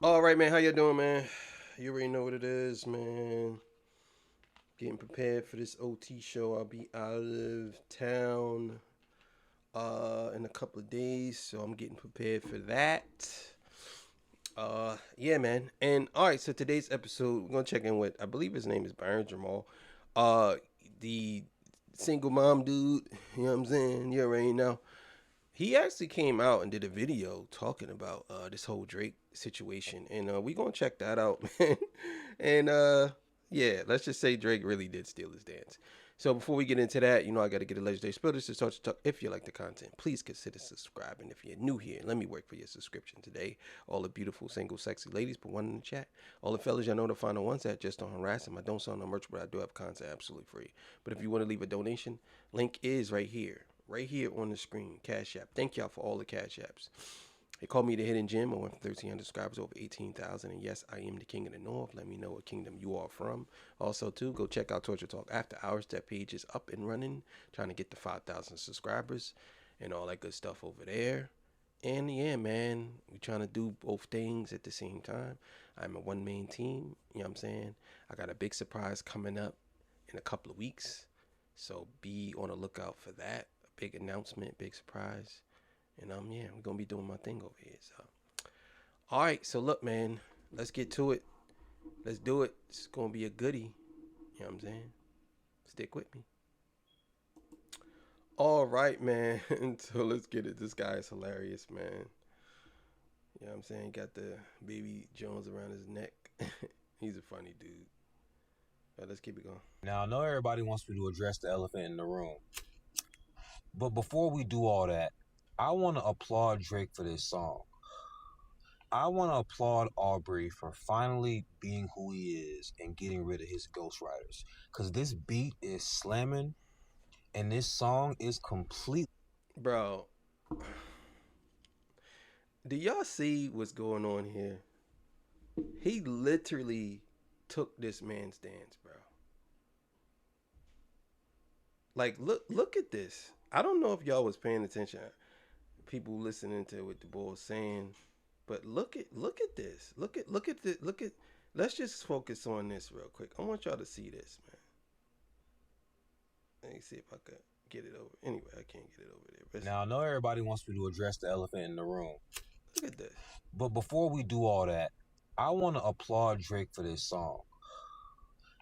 All right, man. How you doing, man? You already know what it is, man. Getting prepared for this OT show. I'll be out of town in a couple of days, so I'm getting prepared for that. Yeah, man. And all right, so today's episode, we're gonna check in with I believe his name is Byron Jamal, uh, the single mom dude. You know what I'm saying? You already know. He actually came out and did a video talking about this whole Drake situation, and we gonna check that out, man. And yeah, let's just say Drake really did steal his dance. So before we get into that, I got to get a legendary spill this to start to talk. If you like the content, please consider subscribing. If you're new here, let me work for your subscription today. All the beautiful, single, sexy ladies, put one in the chat. All the fellas, y'all know to find the ones that just don't harass them. I don't sell no merch, but I do have content absolutely free. But if you want to leave a donation, link is right here on the screen. Cash App. Thank y'all for all the Cash Apps. They call me the Hidden Gem. I went from 1,300 subscribers over 18,000. And yes, I am the King of the North. Let me know what kingdom you are from. Also, too, go check out Torture Talk After Hours. That page is up and running. Trying to get to 5,000 subscribers and all that good stuff over there. And yeah, man, we trying to do both things at the same time. I'm a one-man team. You know what I'm saying? I got a big surprise coming up in a couple of weeks. So be on the lookout for that. A big announcement, big surprise. And yeah, we're gonna be doing my thing over here. So all right, so look, man, let's get to it. Let's do it. It's gonna be a goodie. You know what I'm saying? Stick with me. All right, man. So let's get it. This guy is hilarious, man. You know what I'm saying? Got the baby Jones around his neck. He's a funny dude. All right, let's keep it going. Now, I know everybody wants me to address the elephant in the room. But before we do all that, I want to applaud Drake for this song. I want to applaud Aubrey for finally being who he is and getting rid of his ghostwriters. Because this beat is slamming and this song is complete. Bro, do y'all see what's going on here? He literally took this man's dance, bro. Like, look at this. I don't know if y'all was paying attention. People listening to what the boy was saying, but look at this. Look at. Let's just focus on this real quick. I want y'all to see this, man. Let me see if I could get it over. Anyway, I can't get it over there. But Now, I know everybody wants me to address the elephant in the room. look at this. But before we do all that, I want to applaud Drake for this song.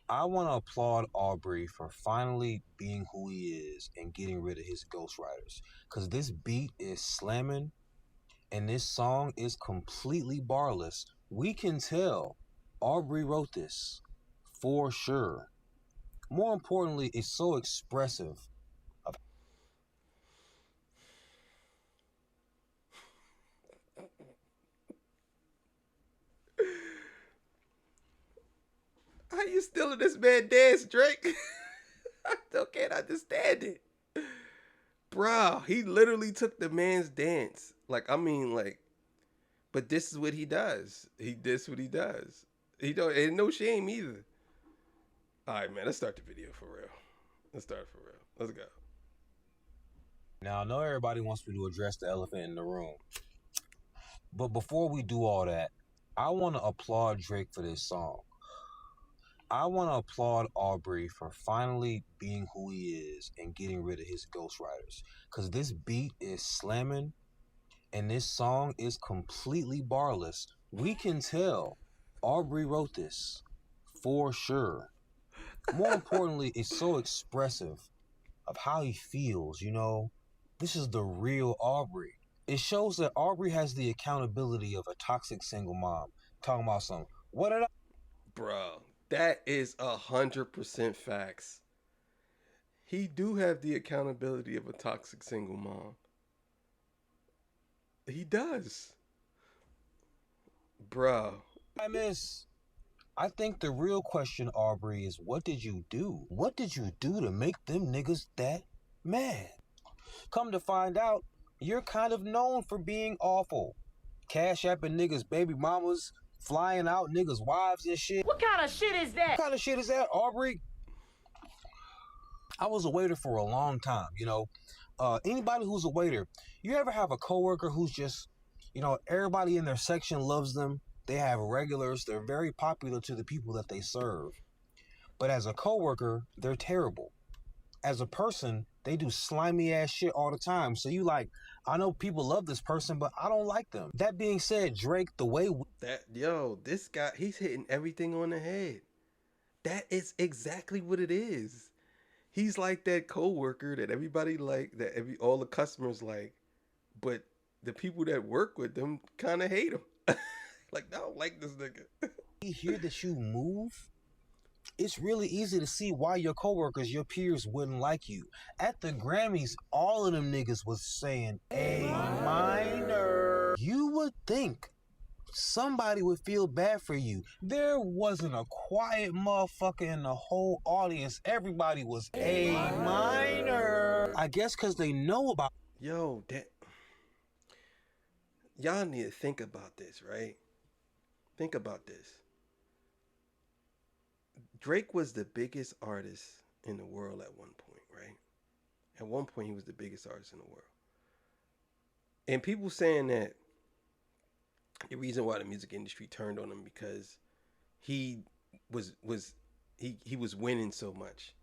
I want to applaud Aubrey for finally being who he is and getting rid of his ghostwriters. Because this beat is slamming and this song is completely barless. We can tell Aubrey wrote this for sure. More importantly, it's so expressive of How you stealing this man dance, Drake? I still can't understand it. Bro, he literally took the man's dance. Like, I mean, like, but this is what he does. This what he does. He don't ain't no shame either. All right, man, let's start the video for real. Let's start for real. Let's go. Now, I know everybody wants me to address the elephant in the room. But before we do all that, I want to applaud Drake for this song. I want to applaud Aubrey for finally being who he is and getting rid of his ghostwriters. Because this beat is slamming and this song is completely barless. We can tell Aubrey wrote this for sure. More importantly, it's so expressive of how he feels, you know? This is the real Aubrey. It shows that Aubrey has the accountability of a toxic single mom. Talking about some, what did I Bro, that is 100% facts. He do have the accountability of a toxic single mom. He does. Bro. miss? I think the real question, Aubrey, is what did you do? What did you do to make them niggas that mad? Come to find out, you're kind of known for being awful. Cash apping niggas' baby mamas, flying out niggas' wives and shit. What kind of shit is that? What kind of shit is that, Aubrey? I was a waiter for a long time, you know. Anybody who's a waiter, you ever have a coworker who's just, you know, everybody in their section loves them. They have regulars. They're very popular to the people that they serve. But as a coworker, they're terrible. As a person, they do slimy ass shit all the time. So you like, I know people love this person, but I don't like them. That being said, Drake, the way This guy, he's hitting everything on the head. That is exactly what it is. He's like that coworker that everybody like, that all the customers like, but the people that work with them kind of hate him. Like, I don't like this nigga. we hear that you move, it's really easy to see why your coworkers, your peers wouldn't like you. At the Grammys, all of them niggas was saying A minor. You would think somebody would feel bad for you. There wasn't a quiet motherfucker in the whole audience. Everybody was A minor. I guess because they know about. Yo, y'all need to think about this, right? Think about this. Drake was the biggest artist in the world at one point, right? At one point, he was the biggest artist in the world. And people saying that the reason why the music industry turned on him because he was winning so much.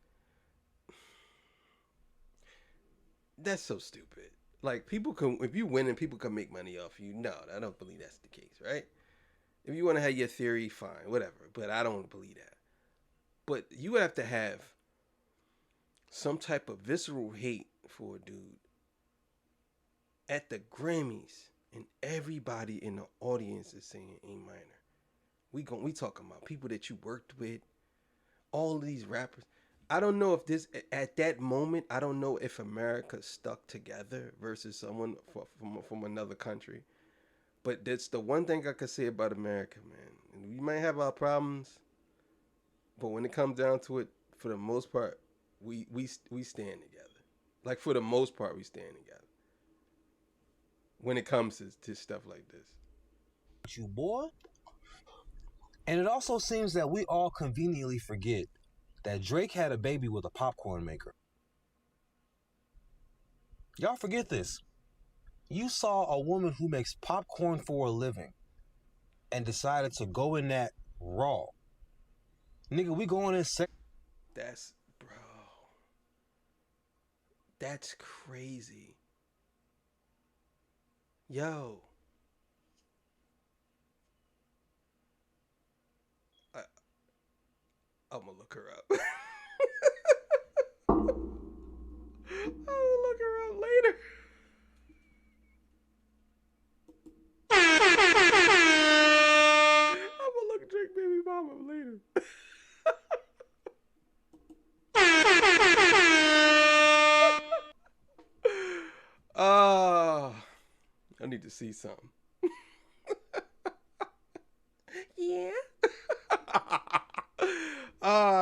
That's so stupid. Like, people can, if you win and people can make money off you. No, I don't believe that's the case, right? If you want to have your theory, fine, whatever. But I don't believe that. But you would have to have some type of visceral hate for a dude at the Grammys, and everybody in the audience is saying A minor. We talking about people that you worked with, all of these rappers. I don't know if this at that moment. I don't know if America stuck together versus someone from another country. But that's the one thing I could say about America, man. And we might have our problems, but when it comes down to it, for the most part, we stand together. Like, for the most part, we stand together. When it comes to stuff like this. You boy. And it also seems that we all conveniently forget that Drake had a baby with a popcorn maker. Y'all forget this. You saw a woman who makes popcorn for a living and decided to go in that raw. Nigga, we going in Bro. That's crazy. Yo. I'm gonna look her up. I'm gonna look her up later. I'm gonna look Drake baby mama later. I need to see something. Yeah.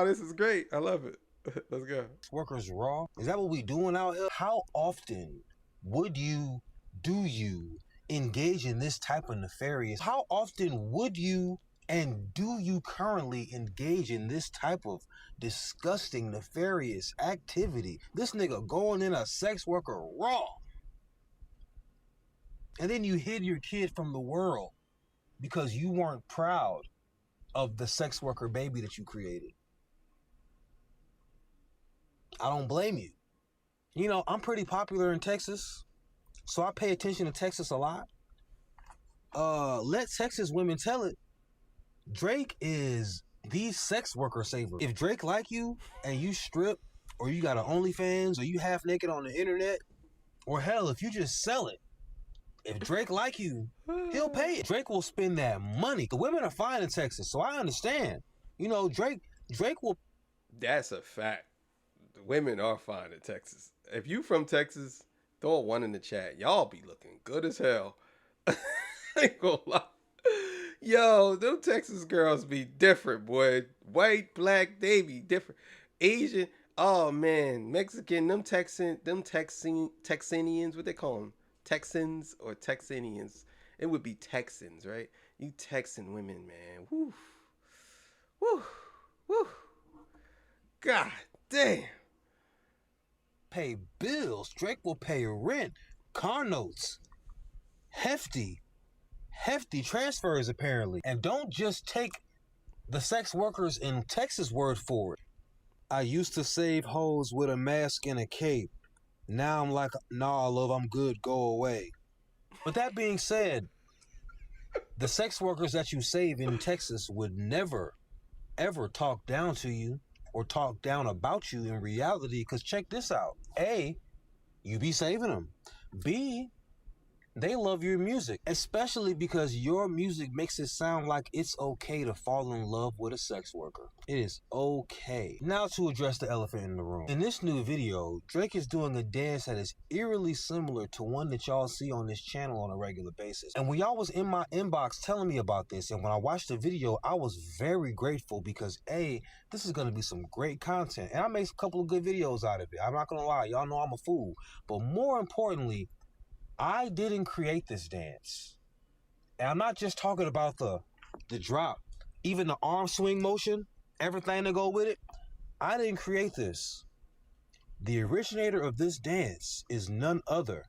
This is great. I love it. Let's go. Workers raw. Is that what we doing out here? How often do you engage in this type of nefarious? How often would you and do you currently engage in this type of disgusting, nefarious activity? This nigga going in a sex worker raw. And then you hid your kid from the world because you weren't proud of the sex worker baby that you created. I don't blame you. You know, I'm pretty popular in Texas, so I pay attention to Texas a lot. Let Texas women tell it. Drake is the sex worker saver. If Drake like you and you strip, or you got an OnlyFans, or you half naked on the internet, or hell, if you just sell it, if Drake like you, he'll pay it. Drake will spend that money. The women are fine in Texas, so I understand. You know, Drake will. That's a fact. The women are fine in Texas. If you from Texas, throw a one in the chat. Y'all be looking good as hell. I ain't gonna lie. Yo, them Texas girls be different, boy. White, black, they be different. Asian, oh man, Mexican, Texanians, what they call them? Texans or Texanians. It would be Texans, right? You Texan women, man. Woo. Woo. Woo. God damn. Pay bills. Drake will pay rent, car notes. Hefty hefty transfers apparently. And don't just take the sex workers in Texas word for it. I used to save hoes with a mask and a cape. Now I'm like, nah, love, I'm good, go away. But that being said, the sex workers that you save in Texas would never, ever talk down to you or talk down about you in reality. Because check this out. A, you be saving them. B, they love your music, especially because your music makes it sound like it's okay to fall in love with a sex worker. It is okay. Now to address the elephant in the room. In this new video, Drake is doing a dance that is eerily similar to one that y'all see on this channel on a regular basis. And when y'all was in my inbox telling me about this, and when I watched the video, I was very grateful because A, this is going to be some great content. And I made a couple of good videos out of it. I'm not going to lie. Y'all know I'm a fool. But more importantly, I didn't create this dance. And I'm not just talking about the drop, even the arm swing motion, everything to go with it. I didn't create this. The originator of this dance is none other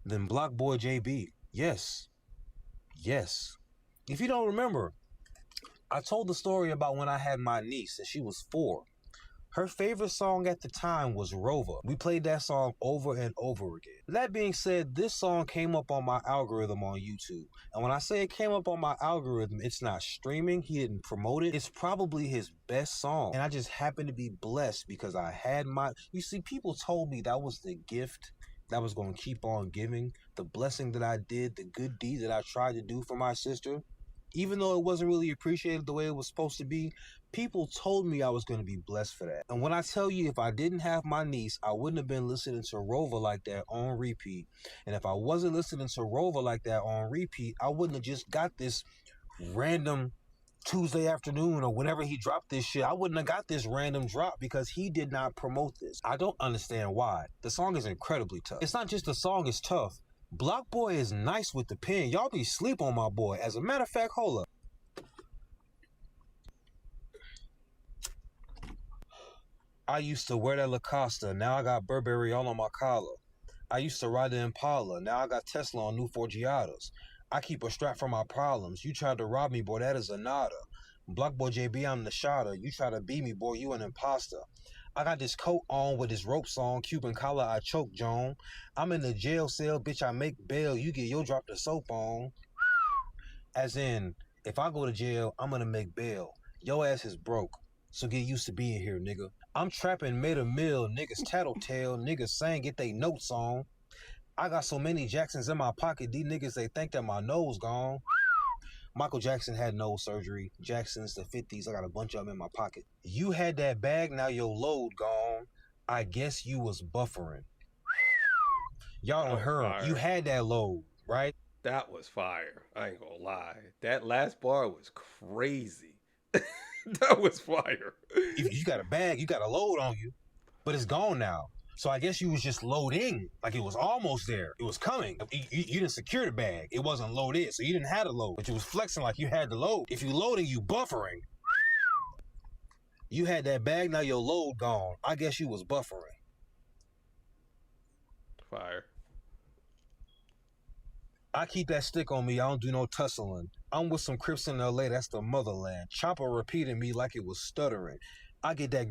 than Block Boy JB. Yes. Yes. If you don't remember, I told the story about when I had my niece and she was 4. Her favorite song at the time was Rover. We played that song over and over again. That being said, this song came up on my algorithm on YouTube. And when I say it came up on my algorithm, it's not streaming. He didn't promote it. It's probably his best song. And I just happened to be blessed because I had my... You see, people told me that was the gift that was going to keep on giving. The blessing that I did, the good deed that I tried to do for my sister. Even though it wasn't really appreciated the way it was supposed to be, people told me I was going to be blessed for that. And when I tell you, if I didn't have my niece, I wouldn't have been listening to Rover like that on repeat. And if I wasn't listening to Rover like that on repeat, I wouldn't have just got this random Tuesday afternoon or whenever he dropped this shit. I wouldn't have got this random drop because he did not promote this. I don't understand why. The song is incredibly tough. It's not just the song is tough. Block Boy is nice with the pen. Y'all be sleep on my boy. As a matter of fact, hold up. I used to wear that Lacosta. Now I got Burberry all on my collar. I used to ride the Impala. Now I got Tesla on new Forgiatos. I keep a strap for my problems. You tried to rob me, boy, that is a nada. Block Boy JB, I'm the shotter. You try to beat me, boy, you an imposter. I got this coat on with this ropes on, Cuban collar, I choke Joan. I'm in the jail cell, bitch, I make bail. You get your drop the soap on. As in, if I go to jail, I'm gonna make bail. Your ass is broke, so get used to being here, nigga. I'm trapping, made a mill, niggas tattletale, niggas saying get they notes on. I got so many Jacksons in my pocket, these niggas, they think that my nose gone. Michael Jackson had nose surgery. Jackson's the 50s, I got a bunch of them in my pocket. You had that bag, now your load gone. I guess you was buffering. Y'all don't heard. You had that load, right? That was fire. I ain't gonna lie. That last bar was crazy. That was fire. If you got a bag, you got a load on you, but it's gone now. So I guess you was just loading, like it was almost there. It was coming. You didn't secure the bag. It wasn't loaded, so you didn't have the load, but you was flexing like you had the load. If you loading, you buffering. You had that bag, now your load gone. I guess you was buffering. Fire. I keep that stick on me. I don't do no tussling. I'm with some Crips in LA. That's the motherland. Chopper repeating me like it was stuttering. I get that...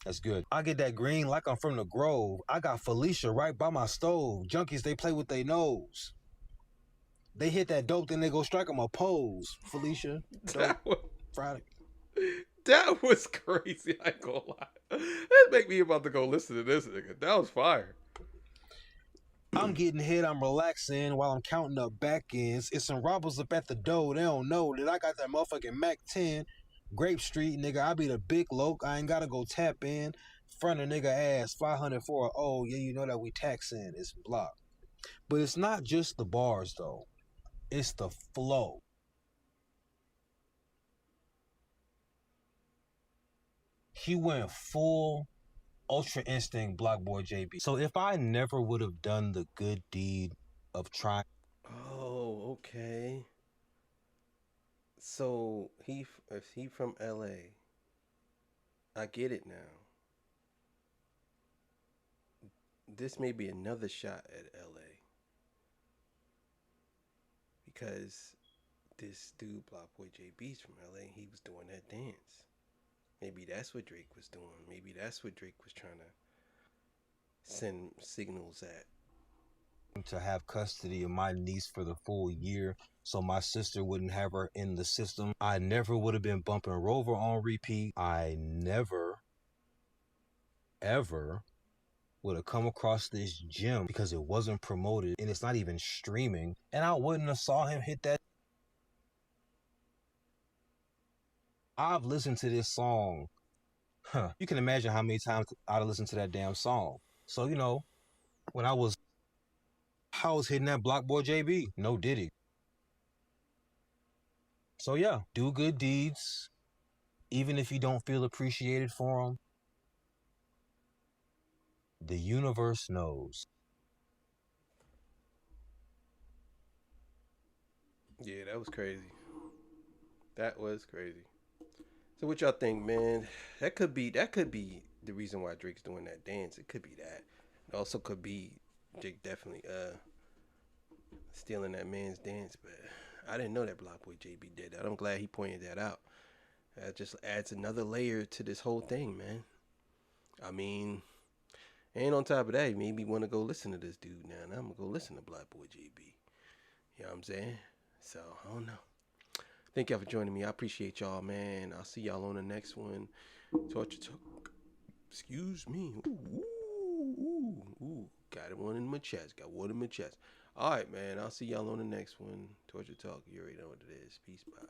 That's good. I get that green like I'm from the Grove. I got Felicia right by my stove. Junkies, they play with their nose. They hit that dope, then they go strike them a pose. Felicia, dope, Friday. That was crazy. I ain't gonna lie. That make me about to go listen to this nigga. That was fire. I'm getting hit, I'm relaxing while I'm counting up back ends. It's some robbers up at the door. They don't know that I got that motherfucking Mac 10. Grape Street, nigga, I be the big loc. I ain't gotta go tap in. Front of nigga ass, 500 for a oh, yeah, you know that we taxing. It's blocked. But it's not just the bars, though. It's the flow. He went full Ultra Instinct Block Boy JB. So if I never would have done the good deed of trying... Oh, okay. So if he from LA, I get it now. This may be another shot at LA because this dude, Block Boy JB's from LA, he was doing that dance. Maybe that's what Drake was doing. Maybe that's what Drake was trying to send signals at. To have custody of my niece for the full year so my sister wouldn't have her in the system. I never would have been bumping Rover on repeat. I never, ever would have come across this gem because it wasn't promoted and it's not even streaming. And I wouldn't have saw him hit that. I've listened to this song. You can imagine how many times I'd have listened to that damn song. So, when I was hitting that Block Boy JB, no Diddy. So yeah, do good deeds, even if you don't feel appreciated for them. The universe knows. Yeah, that was crazy. That was crazy. So what y'all think, man? That could be the reason why Drake's doing that dance. It could be that. It also could be Drake definitely stealing that man's dance, but I didn't know that Block Boy JB did that. I'm glad he pointed that out. That just adds another layer to this whole thing, man. I mean, and on top of that, it made me want to go listen to this dude now. Now I'm gonna go listen to Black Boy JB. You know what I'm saying? So I don't know. Thank y'all for joining me. I appreciate y'all, man. I'll see y'all on the next one. Torture Talk. Excuse me. Ooh. Got one in my chest. Got one in my chest. All right, man. I'll see y'all on the next one. Torture Talk. You already know what it is. Peace. Bye.